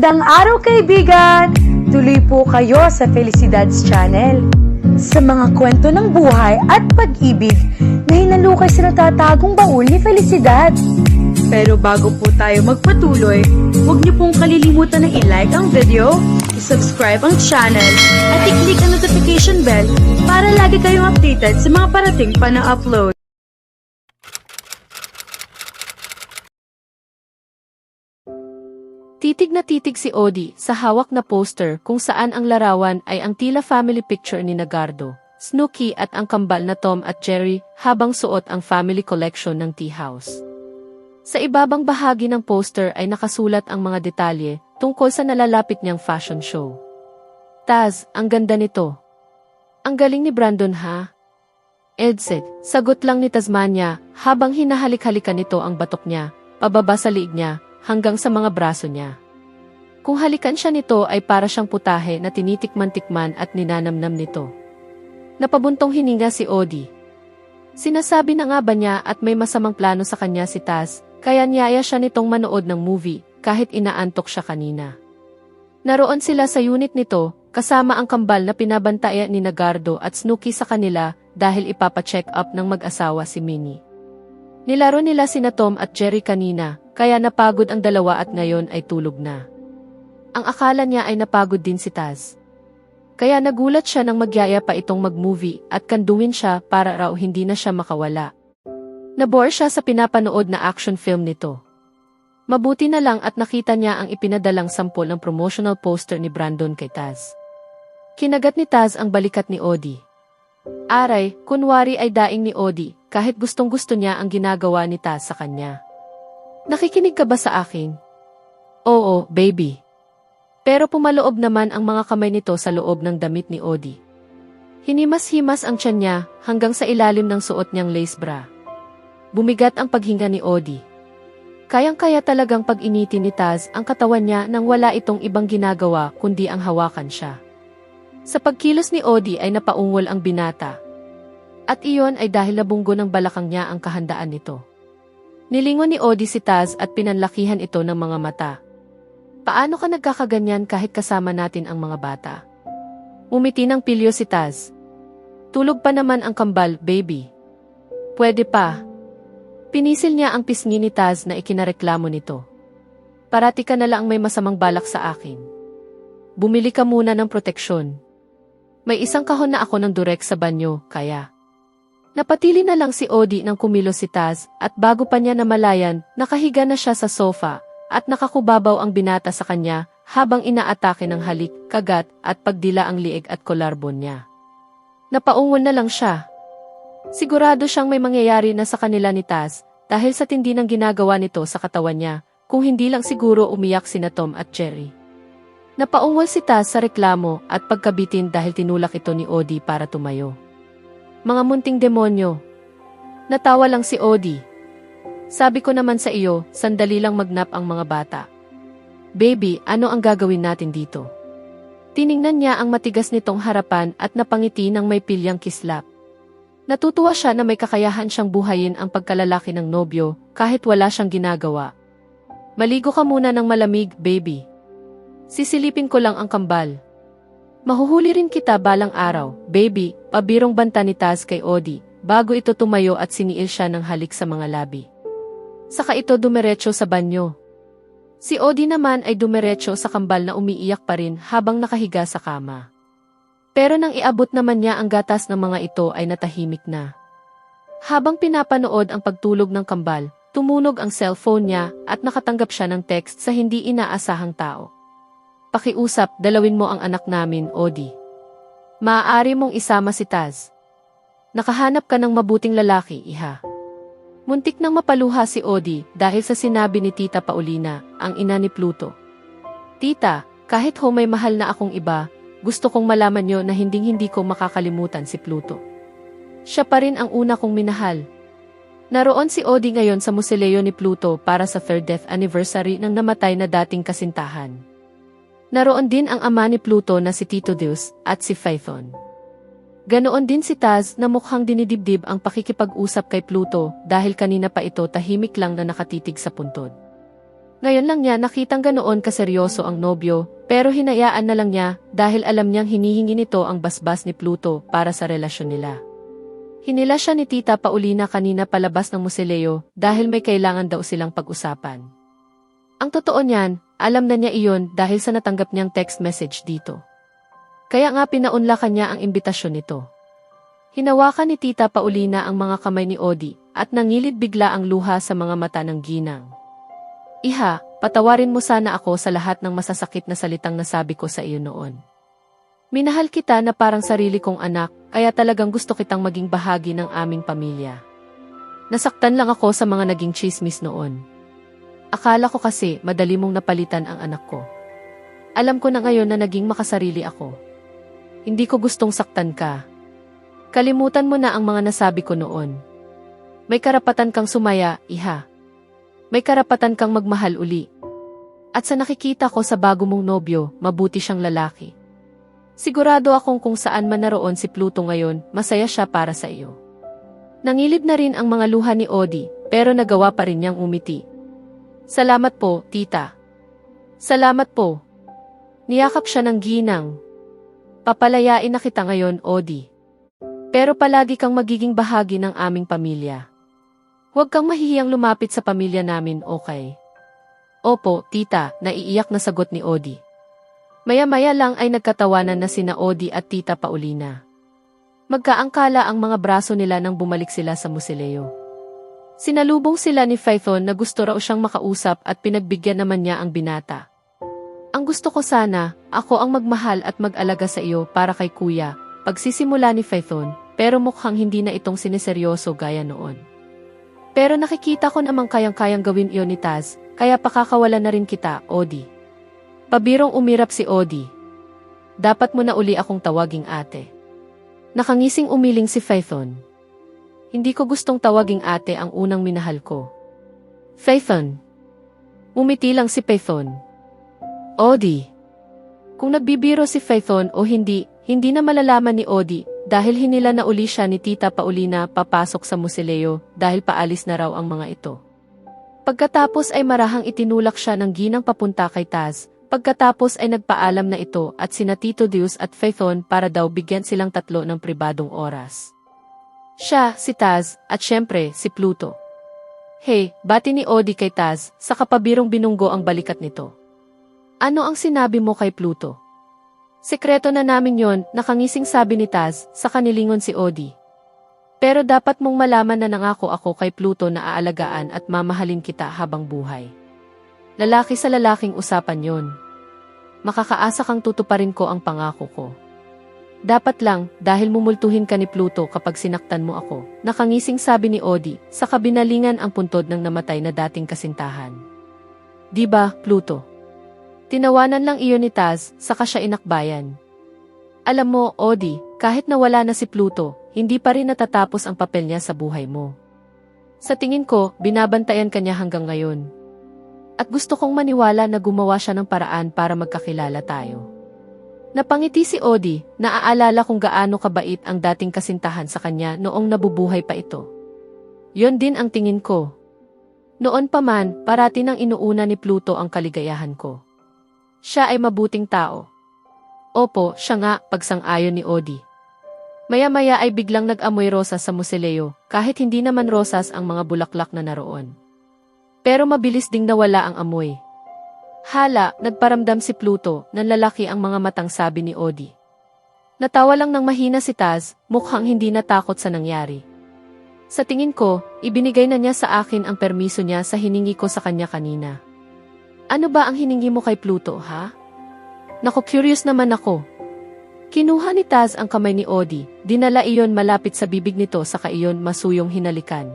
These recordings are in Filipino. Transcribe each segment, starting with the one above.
Magandang araw kaibigan! Tuloy po kayo sa Felicidad's Channel. Sa mga kwento ng buhay at pag-ibig na hinalukay sa natatagong baul ni Felicidad. Pero bago po tayo magpatuloy, huwag niyo pong kalilimutan na i-like ang video, i-subscribe ang channel, at i-click ang notification bell para lagi kayong updated sa mga parating pa na upload. Titig na titig si Odie sa hawak na poster kung saan ang larawan ay ang tila family picture ni Nagardo, Snooki at ang kambal na Tom at Jerry habang suot ang family collection ng tea house. Sa ibabang bahagi ng poster ay nakasulat ang mga detalye tungkol sa nalalapit niyang fashion show. Taz, ang ganda nito. Ang galing ni Brandon ha? Edset, sagot lang ni Tasmania habang hinahalik-halikan nito ang batok niya, pababa sa liig niya, hanggang sa mga braso niya. Kung halikan siya nito ay para siyang putahe na tinitikman-tikman at ninanamnam nito. Napabuntong hininga si Odie. Sinasabi na nga ba niya at may masamang plano sa kanya si Taz, kaya niyaya siya nitong manood ng movie kahit inaantok siya kanina. Naroon sila sa unit nito, kasama ang kambal na pinabantayan ni Nagardo at Snooki sa kanila dahil ipapacheck up ng mag-asawa si Minnie. Nilaro nila sina Tom at Jerry kanina, kaya napagod ang dalawa at ngayon ay tulog na. Ang akala niya ay napagod din si Taz. Kaya nagulat siya nang magyaya pa itong mag-movie at kanduin siya para raw hindi na siya makawala. Nabore siya sa pinapanood na action film nito. Mabuti na lang at nakita niya ang ipinadalang sampol ng promotional poster ni Brandon kay Taz. Kinagat ni Taz ang balikat ni Odie. Aray, kunwari ay daing ni Odie, kahit gustong-gusto niya ang ginagawa ni Taz sa kanya. Nakikinig ka ba sa akin? Oo, baby. Pero pumaloob naman ang mga kamay nito sa loob ng damit ni Odie. Hinimas-himas ang tiyan niya hanggang sa ilalim ng suot niyang lace bra. Bumigat ang paghinga ni Odie. Kayang-kaya talagang pag-initin ni Taz ang katawan niya nang wala itong ibang ginagawa kundi ang hawakan siya. Sa pagkilos ni Odie ay napaungol ang binata. At iyon ay dahil nabunggo ng balakang niya ang kahandaan nito. Nilingon ni Odie si Taz at pinanlakihan ito ng mga mata. Paano ka nagkakaganyan kahit kasama natin ang mga bata? Umiti ng pilyo si Taz. Tulog pa naman ang kambal, baby. Pwede pa. Pinisil niya ang pisngi ni Taz na ikinareklamo nito. Parati ka na lang may masamang balak sa akin. Bumili ka muna ng proteksyon. May isang kahon na ako ng Durex sa banyo, kaya. Napatili na lang si Odie nang kumilos si Taz at bago pa niya namalayan, nakahiga na siya sa sofa at nakakubabaw ang binata sa kanya habang inaatake ng halik, kagat at pagdila ang liig at kolarbon niya. Napaungol na lang siya. Sigurado siyang may mangyayari na sa kanila ni Taz dahil sa tindi ng ginagawa nito sa katawan niya, kung hindi lang siguro umiyak sina Tom at Jerry. Napaungol si Taz sa reklamo at pagkabitin dahil tinulak ito ni Odie para tumayo. Mga munting demonyo. Natawa lang si Odie. Sabi ko naman sa iyo, sandali lang magnap ang mga bata. Baby, ano ang gagawin natin dito? Tiningnan niya ang matigas nitong harapan at napangiti ng may pilyang kislap. Natutuwa siya na may kakayahan siyang buhayin ang pagkalalaki ng nobyo kahit wala siyang ginagawa. Maligo ka muna ng malamig, baby. Sisilipin ko lang ang kambal. Mahuhuli rin kita balang araw, baby, pabirong banta ni Taz kay Odie, bago ito tumayo at siniil siya ng halik sa mga labi. Saka ito dumiretso sa banyo. Si Odie naman ay dumiretso sa kambal na umiiyak pa rin habang nakahiga sa kama. Pero nang iabot naman niya ang gatas ng mga ito ay natahimik na. Habang pinapanood ang pagtulog ng kambal, tumunog ang cellphone niya at nakatanggap siya ng text sa hindi inaasahang tao. Pakiusap, dalawin mo ang anak namin, Odie. Maaari mong isama si Taz. Nakahanap ka ng mabuting lalaki, iha. Muntik nang mapaluha si Odie dahil sa sinabi ni Tita Paulina, ang ina ni Pluto. Tita, kahit ho may mahal na akong iba, gusto kong malaman niyo na hinding-hindi ko makakalimutan si Pluto. Siya pa rin ang una kong minahal. Naroon si Odie ngayon sa musileo ni Pluto para sa 3rd death anniversary ng namatay na dating kasintahan. Naroon din ang ama ni Pluto na si Tito Deus at si Phaethon. Ganoon din si Taz na mukhang dinidibdib ang pakikipag-usap kay Pluto dahil kanina pa ito tahimik lang na nakatitig sa puntod. Ngayon lang niya nakitang ganoon kaseryoso ang nobyo, pero hinayaan na lang niya dahil alam niyang hinihingi nito ang basbas ni Pluto para sa relasyon nila. Hinila siya ni Tita Paulina kanina palabas ng museleo dahil may kailangan daw silang pag-usapan. Ang totoo niyan, alam na niya iyon dahil sa natanggap niyang text message dito. Kaya nga pinaunlakan niya ang imbitasyon nito. Hinawakan ni Tita Paulina ang mga kamay ni Odi at nangilid bigla ang luha sa mga mata ng ginang. Iha, patawarin mo sana ako sa lahat ng masasakit na salitang nasabi ko sa iyo noon. Minahal kita na parang sarili kong anak, kaya talagang gusto kitang maging bahagi ng aming pamilya. Nasaktan lang ako sa mga naging chismis noon. Akala ko kasi madali mong napalitan ang anak ko. Alam ko na ngayon na naging makasarili ako. Hindi ko gustong saktan ka. Kalimutan mo na ang mga nasabi ko noon. May karapatan kang sumaya, iha. May karapatan kang magmahal uli. At sa nakikita ko sa bago mong nobyo, mabuti siyang lalaki. Sigurado akong kung saan man naroon si Pluto ngayon, masaya siya para sa iyo. Nangilid na rin ang mga luha ni Odi, pero nagawa pa rin niyang umiti. Salamat po, tita. Salamat po. Niyakap siya ng ginang. Papalayain na kita ngayon, Odi. Pero palagi kang magiging bahagi ng aming pamilya. Huwag kang mahihiyang lumapit sa pamilya namin, okay? Opo, tita, naiiyak na sagot ni Odi. Maya-maya lang ay nagkatawanan na sina Odi at Tita Paulina. Magkaangkala ang mga braso nila nang bumalik sila sa museleo. Sinalubong sila ni Phaethon na gusto raw siyang makausap at pinagbigyan naman niya ang binata. Ang gusto ko sana, ako ang magmahal at mag-alaga sa iyo para kay kuya, pagsisimula ni Phaethon, pero mukhang hindi na itong sineseryoso gaya noon. Pero nakikita ko namang kayang-kayang gawin iyon ni Taz, kaya pakakawalan na rin kita, Odi. Pabirong umirap si Odi. Dapat mo na uli akong tawaging ate. Nakangising umiling si Phaethon. Hindi ko gustong tawaging ate ang unang minahal ko. Phaethon. Umiti lang si Phaethon. Odi. Kung nagbibiro si Phaethon o hindi na malalaman ni Odi dahil hinila na uli siya ni Tita Paulina papasok sa museleo dahil paalis na raw ang mga ito. Pagkatapos ay marahang itinulak siya ng ginang papunta kay Taz. Pagkatapos ay nagpaalam na ito at sina Tito Deus at Phaethon para daw bigyan silang tatlo ng pribadong oras. Siya, si Taz, at syempre si Pluto. Hey, bati ni Odi kay Taz, sa kapabirong binunggo ang balikat nito. Ano ang sinabi mo kay Pluto? Sekreto na namin yon, nakangising sabi ni Taz, sa kanilingon si Odi. Pero dapat mong malaman na nangako ako kay Pluto na aalagaan at mamahalin kita habang buhay. Lalaki sa lalaking usapan yon. Makakaasa kang tutuparin ko ang pangako ko. Dapat lang, dahil mumultuhin ka ni Pluto kapag sinaktan mo ako, nakangising sabi ni Odi, sa kabinalingan ang puntod ng namatay na dating kasintahan. Diba, Pluto? Tinawanan lang iyon ni Taz, saka siya inakbayan. Alam mo, Odi, kahit nawala na si Pluto, hindi pa rin natatapos ang papel niya sa buhay mo. Sa tingin ko, binabantayan ka niya hanggang ngayon. At gusto kong maniwala na gumawa siya ng paraan para magkakilala tayo. Napangiti si Odi, naaalala kung gaano kabait ang dating kasintahan sa kanya noong nabubuhay pa ito. Yon din ang tingin ko. Noon pa man, parati nang inuuna ni Pluto ang kaligayahan ko. Siya ay mabuting tao. Opo, siya nga, pagsang-ayon ni Odi. Maya-maya ay biglang nag-amoy rosas sa museleo, kahit hindi naman rosas ang mga bulaklak na naroon. Pero mabilis ding nawala ang amoy. Hala, nagparamdam si Pluto, nanlalaki ang mga matang sabi ni Odi. Natawa lang ng mahina si Taz, mukhang hindi natakot sa nangyari. Sa tingin ko, ibinigay na niya sa akin ang permiso niya sa hiningi ko sa kanya kanina. Ano ba ang hiningi mo kay Pluto, ha? Naku, curious naman ako. Kinuha ni Taz ang kamay ni Odi, dinala iyon malapit sa bibig nito saka iyon masuyong hinalikan.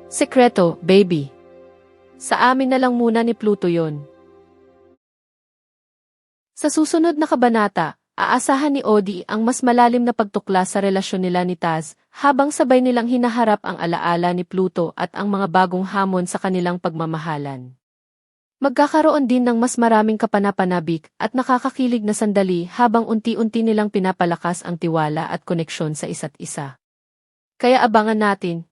Sekreto, baby. Sa amin na lang muna ni Pluto yon. Sa susunod na kabanata, aasahan ni Odi ang mas malalim na pagtuklas sa relasyon nila ni Taz, habang sabay nilang hinaharap ang alaala ni Pluto at ang mga bagong hamon sa kanilang pagmamahalan. Magkakaroon din ng mas maraming kapanapanabik at nakakakilig na sandali habang unti-unti nilang pinapalakas ang tiwala at koneksyon sa isa't isa. Kaya abangan natin,